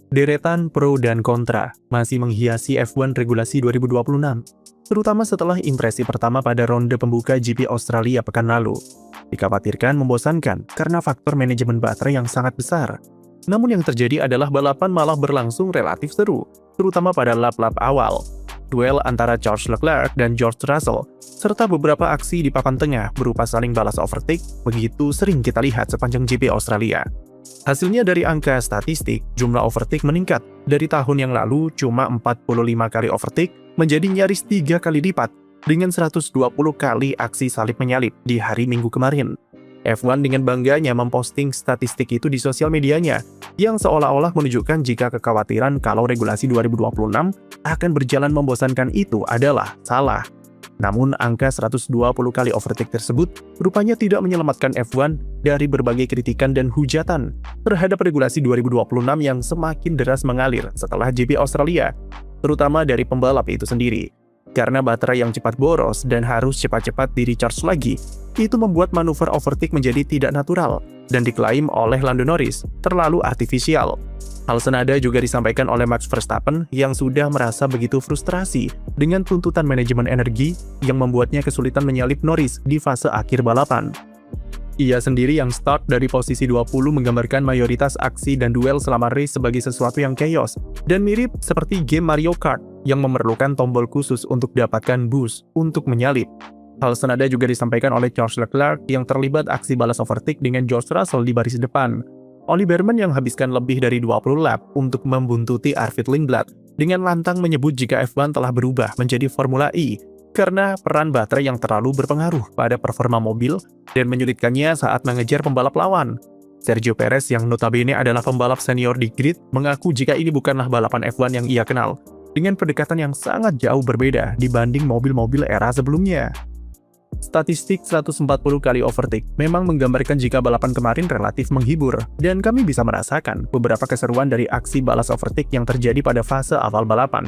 Deretan pro dan kontra masih menghiasi F1 regulasi 2026, terutama setelah impresi pertama pada ronde pembuka GP Australia pekan lalu. Dikhawatirkan membosankan karena faktor manajemen baterai yang sangat besar. Namun yang terjadi adalah balapan malah berlangsung relatif seru, terutama pada lap-lap awal. Duel antara Charles Leclerc dan George Russell, serta beberapa aksi di papan tengah berupa saling balas overtake, begitu sering kita lihat sepanjang GP Australia. Hasilnya dari angka statistik, jumlah overtake meningkat. Dari tahun yang lalu, cuma 45 kali overtake menjadi nyaris 3 kali lipat, dengan 120 kali aksi salib menyalip di hari Minggu kemarin. F1 dengan bangganya memposting statistik itu di sosial medianya, yang seolah-olah menunjukkan jika kekhawatiran kalau regulasi 2026 akan berjalan membosankan itu adalah salah. Namun, angka 120 kali overtake tersebut rupanya tidak menyelamatkan F1 dari berbagai kritikan dan hujatan terhadap regulasi 2026 yang semakin deras mengalir setelah GP Australia, terutama dari pembalap itu sendiri. Karena baterai yang cepat boros dan harus cepat-cepat di-recharge lagi, itu membuat manuver overtake menjadi tidak natural dan diklaim oleh Lando Norris terlalu artifisial. Hal senada juga disampaikan oleh Max Verstappen yang sudah merasa begitu frustrasi dengan tuntutan manajemen energi yang membuatnya kesulitan menyalip Norris di fase akhir balapan. Ia sendiri yang start dari posisi 20 menggambarkan mayoritas aksi dan duel selama race sebagai sesuatu yang chaos dan mirip seperti game Mario Kart yang memerlukan tombol khusus untuk dapatkan boost untuk menyalip. Hal senada juga disampaikan oleh Charles Leclerc yang terlibat aksi balas overtake dengan George Russell di baris depan. Oli Berman yang habiskan lebih dari 20 lap untuk membuntuti Arvid Lindblad dengan lantang menyebut jika F1 telah berubah menjadi Formula E karena peran baterai yang terlalu berpengaruh pada performa mobil dan menyulitkannya saat mengejar pembalap lawan. Sergio Perez yang notabene adalah pembalap senior di grid mengaku jika ini bukanlah balapan F1 yang ia kenal, dengan pendekatan yang sangat jauh berbeda dibanding mobil-mobil era sebelumnya. Statistik 140 kali overtake memang menggambarkan jika balapan kemarin relatif menghibur, dan kami bisa merasakan beberapa keseruan dari aksi balas overtake yang terjadi pada fase awal balapan.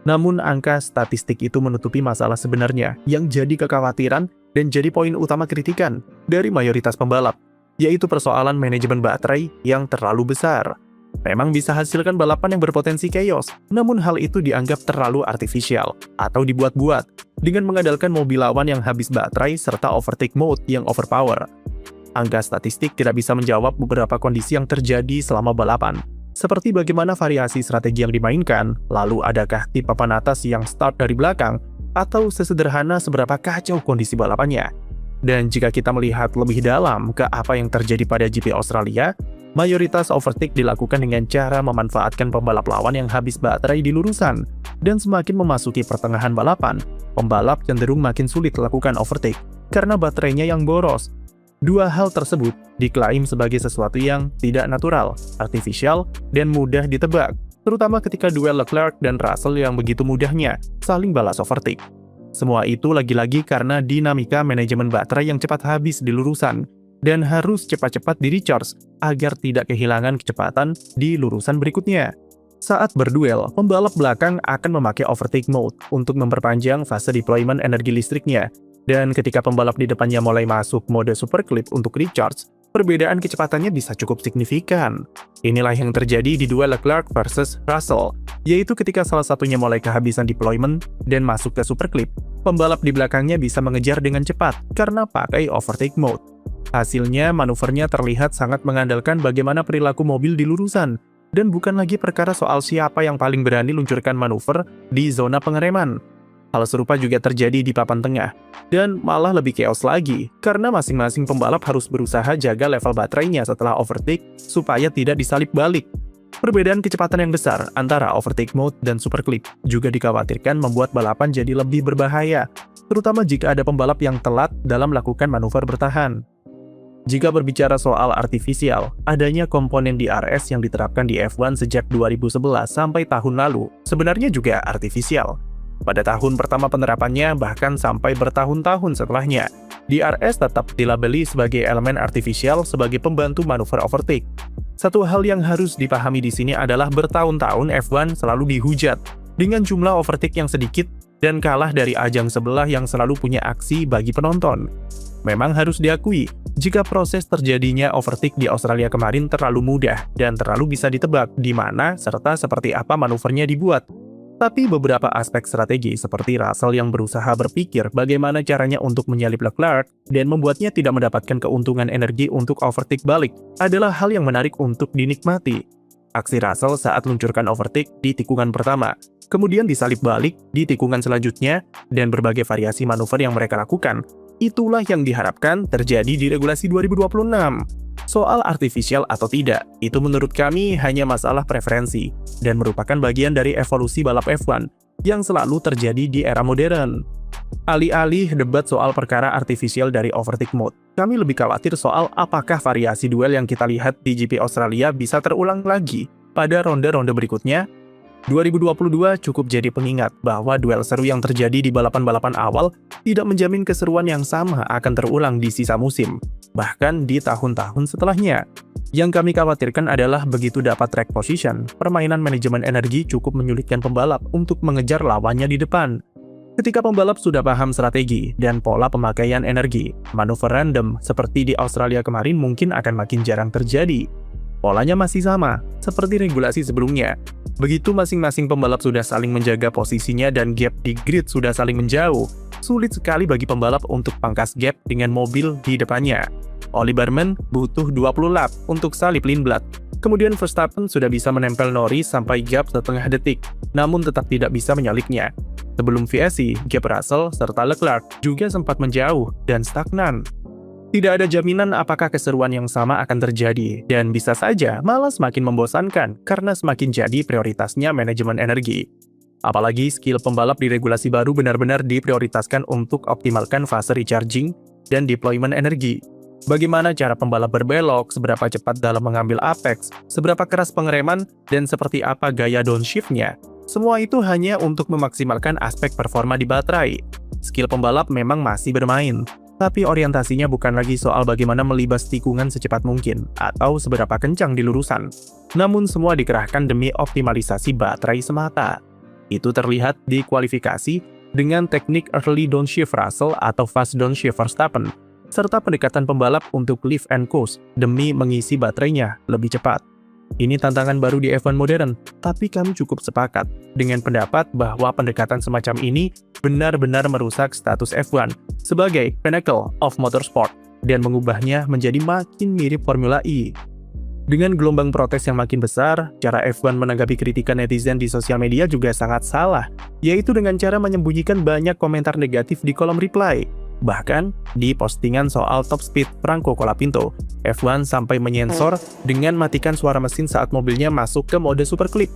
Namun angka statistik itu menutupi masalah sebenarnya yang jadi kekhawatiran dan jadi poin utama kritikan dari mayoritas pembalap, yaitu persoalan manajemen baterai yang terlalu besar. Memang bisa hasilkan balapan yang berpotensi chaos, namun hal itu dianggap terlalu artifisial atau dibuat-buat dengan mengandalkan mobil lawan yang habis baterai serta overtake mode yang overpower. Angka statistik tidak bisa menjawab beberapa kondisi yang terjadi selama balapan, seperti bagaimana variasi strategi yang dimainkan, lalu adakah tim papan atas yang start dari belakang, atau sesederhana seberapa kacau kondisi balapannya. Dan jika kita melihat lebih dalam ke apa yang terjadi pada GP Australia, mayoritas overtake dilakukan dengan cara memanfaatkan pembalap lawan yang habis baterai di lurusan, dan semakin memasuki pertengahan balapan, pembalap cenderung makin sulit melakukan overtake karena baterainya yang boros. Dua hal tersebut diklaim sebagai sesuatu yang tidak natural, artifisial, dan mudah ditebak, terutama ketika duel Leclerc dan Russell yang begitu mudahnya saling balas overtake. Semua itu lagi-lagi karena dinamika manajemen baterai yang cepat habis di lurusan, dan harus cepat-cepat di-recharge agar tidak kehilangan kecepatan di lurusan berikutnya. Saat berduel, pembalap belakang akan memakai overtake mode untuk memperpanjang fase deployment energi listriknya, dan ketika pembalap di depannya mulai masuk mode super clip untuk recharge, perbedaan kecepatannya bisa cukup signifikan. Inilah yang terjadi di duel Leclerc versus Russell, yaitu ketika salah satunya mulai kehabisan deployment dan masuk ke super clip, pembalap di belakangnya bisa mengejar dengan cepat karena pakai overtake mode. Hasilnya, manuvernya terlihat sangat mengandalkan bagaimana perilaku mobil di lurusan, dan bukan lagi perkara soal siapa yang paling berani luncurkan manuver di zona pengereman. Hal serupa juga terjadi di papan tengah, dan malah lebih chaos lagi, karena masing-masing pembalap harus berusaha jaga level baterainya setelah overtake supaya tidak disalip balik. Perbedaan kecepatan yang besar antara overtake mode dan super clip juga dikhawatirkan membuat balapan jadi lebih berbahaya, terutama jika ada pembalap yang telat dalam melakukan manuver bertahan. Jika berbicara soal artifisial, adanya komponen DRS yang diterapkan di F1 sejak 2011 sampai tahun lalu sebenarnya juga artifisial. Pada tahun pertama penerapannya, bahkan sampai bertahun-tahun setelahnya, DRS tetap dilabeli sebagai elemen artifisial sebagai pembantu manuver overtake. Satu hal yang harus dipahami di sini adalah bertahun-tahun F1 selalu dihujat dengan jumlah overtake yang sedikit dan kalah dari ajang sebelah yang selalu punya aksi bagi penonton. Memang harus diakui, jika proses terjadinya overtake di Australia kemarin terlalu mudah dan terlalu bisa ditebak di mana serta seperti apa manuvernya dibuat. Tapi beberapa aspek strategi seperti Russell yang berusaha berpikir bagaimana caranya untuk menyalip Leclerc dan membuatnya tidak mendapatkan keuntungan energi untuk overtake balik adalah hal yang menarik untuk dinikmati. Aksi Russell saat luncurkan overtake di tikungan pertama, kemudian disalip balik di tikungan selanjutnya, dan berbagai variasi manuver yang mereka lakukan, itulah yang diharapkan terjadi di regulasi 2026. Soal artificial atau tidak, itu menurut kami hanya masalah preferensi, dan merupakan bagian dari evolusi balap F1 yang selalu terjadi di era modern. Alih-alih debat soal perkara artificial dari overtake mode, kami lebih khawatir soal apakah variasi duel yang kita lihat di GP Australia bisa terulang lagi pada ronde-ronde berikutnya. 2022 cukup jadi pengingat bahwa duel seru yang terjadi di balapan-balapan awal tidak menjamin keseruan yang sama akan terulang di sisa musim, bahkan di tahun-tahun setelahnya. Yang kami khawatirkan adalah begitu dapat track position, permainan manajemen energi cukup menyulitkan pembalap untuk mengejar lawannya di depan. Ketika pembalap sudah paham strategi dan pola pemakaian energi, manuver random seperti di Australia kemarin mungkin akan makin jarang terjadi. Polanya masih sama, seperti regulasi sebelumnya. Begitu masing-masing pembalap sudah saling menjaga posisinya dan gap di grid sudah saling menjauh, sulit sekali bagi pembalap untuk pangkas gap dengan mobil di depannya. Ollie Bearman butuh 20 lap untuk salip Lindblad. Kemudian Verstappen sudah bisa menempel Norris sampai gap setengah detik, namun tetap tidak bisa menyalipnya. Sebelum VSC, gap Russell serta Leclerc juga sempat menjauh dan stagnan. Tidak ada jaminan apakah keseruan yang sama akan terjadi, dan bisa saja malah semakin membosankan karena semakin jadi prioritasnya manajemen energi. Apalagi skill pembalap di regulasi baru benar-benar diprioritaskan untuk optimalkan fase recharging dan deployment energi. Bagaimana cara pembalap berbelok, seberapa cepat dalam mengambil apex, seberapa keras pengereman, dan seperti apa gaya downshift-nya. Semua itu hanya untuk memaksimalkan aspek performa di baterai. Skill pembalap memang masih bermain, tapi orientasinya bukan lagi soal bagaimana melibas tikungan secepat mungkin atau seberapa kencang di lurusan. Namun semua dikerahkan demi optimalisasi baterai semata. Itu terlihat di kualifikasi dengan teknik early downshift Russell atau fast downshift Verstappen, serta pendekatan pembalap untuk lift and coast demi mengisi baterainya lebih cepat. Ini tantangan baru di F1 modern, tapi kami cukup sepakat dengan pendapat bahwa pendekatan semacam ini benar-benar merusak status F1 sebagai pinnacle of motorsport dan mengubahnya menjadi makin mirip Formula E. Dengan gelombang protes yang makin besar, cara F1 menanggapi kritikan netizen di sosial media juga sangat salah, yaitu dengan cara menyembunyikan banyak komentar negatif di kolom reply. Bahkan, di postingan soal top speed Franco Colapinto, F1 sampai menyensor dengan matikan suara mesin saat mobilnya masuk ke mode super clip.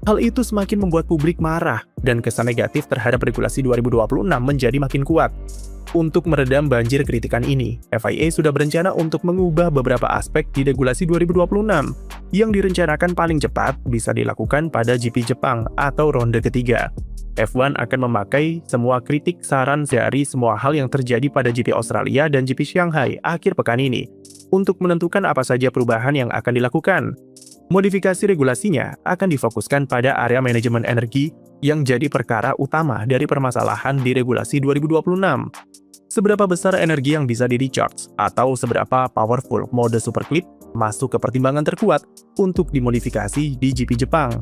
Hal itu semakin membuat publik marah, dan kesan negatif terhadap regulasi 2026 menjadi makin kuat. Untuk meredam banjir kritikan ini, FIA sudah berencana untuk mengubah beberapa aspek di regulasi 2026, yang direncanakan paling cepat bisa dilakukan pada GP Jepang atau ronde ketiga. F1 akan memakai semua kritik saran dari semua hal yang terjadi pada GP Australia dan GP Shanghai akhir pekan ini untuk menentukan apa saja perubahan yang akan dilakukan. Modifikasi regulasinya akan difokuskan pada area manajemen energi yang jadi perkara utama dari permasalahan di regulasi 2026. Seberapa besar energi yang bisa di-recharge atau seberapa powerful mode super clip masuk ke pertimbangan terkuat untuk dimodifikasi di GP Jepang.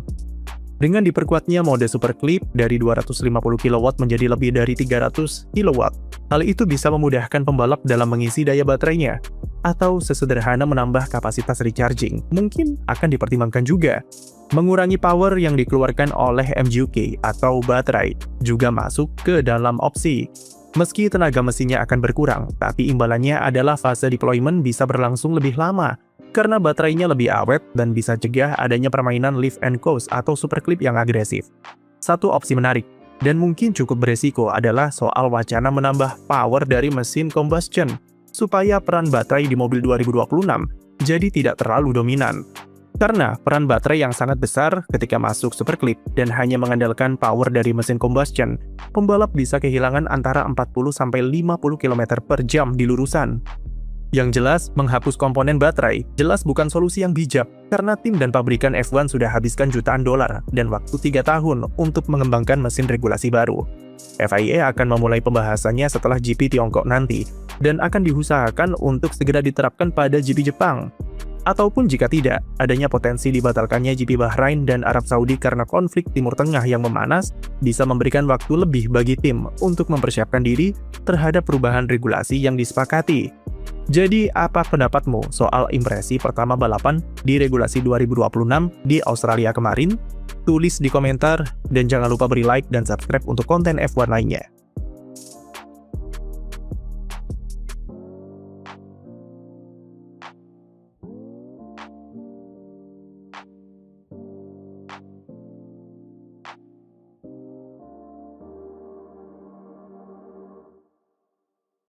Dengan diperkuatnya mode super clip dari 250 kW menjadi lebih dari 300 kW, hal itu bisa memudahkan pembalap dalam mengisi daya baterainya, atau sesederhana menambah kapasitas recharging, mungkin akan dipertimbangkan juga. Mengurangi power yang dikeluarkan oleh MGU-K atau baterai juga masuk ke dalam opsi. Meski tenaga mesinnya akan berkurang, tapi imbalannya adalah fase deployment bisa berlangsung lebih lama, karena baterainya lebih awet dan bisa cegah adanya permainan lift and coast atau super clip yang agresif. Satu opsi menarik, dan mungkin cukup beresiko adalah soal wacana menambah power dari mesin combustion, supaya peran baterai di mobil 2026 jadi tidak terlalu dominan. Karena peran baterai yang sangat besar ketika masuk super clip dan hanya mengandalkan power dari mesin combustion, pembalap bisa kehilangan antara 40-50 km per jam di lurusan. Yang jelas, menghapus komponen baterai jelas bukan solusi yang bijak, karena tim dan pabrikan F1 sudah habiskan jutaan dolar dan waktu 3 tahun untuk mengembangkan mesin regulasi baru. FIA akan memulai pembahasannya setelah GP Tiongkok nanti, dan akan diusahakan untuk segera diterapkan pada GP Jepang. Ataupun jika tidak, adanya potensi dibatalkannya GP Bahrain dan Arab Saudi karena konflik Timur Tengah yang memanas bisa memberikan waktu lebih bagi tim untuk mempersiapkan diri terhadap perubahan regulasi yang disepakati. Jadi, apa pendapatmu soal impresi pertama balapan di regulasi 2026 di Australia kemarin? Tulis di komentar, dan jangan lupa beri like dan subscribe untuk konten F1 lainnya.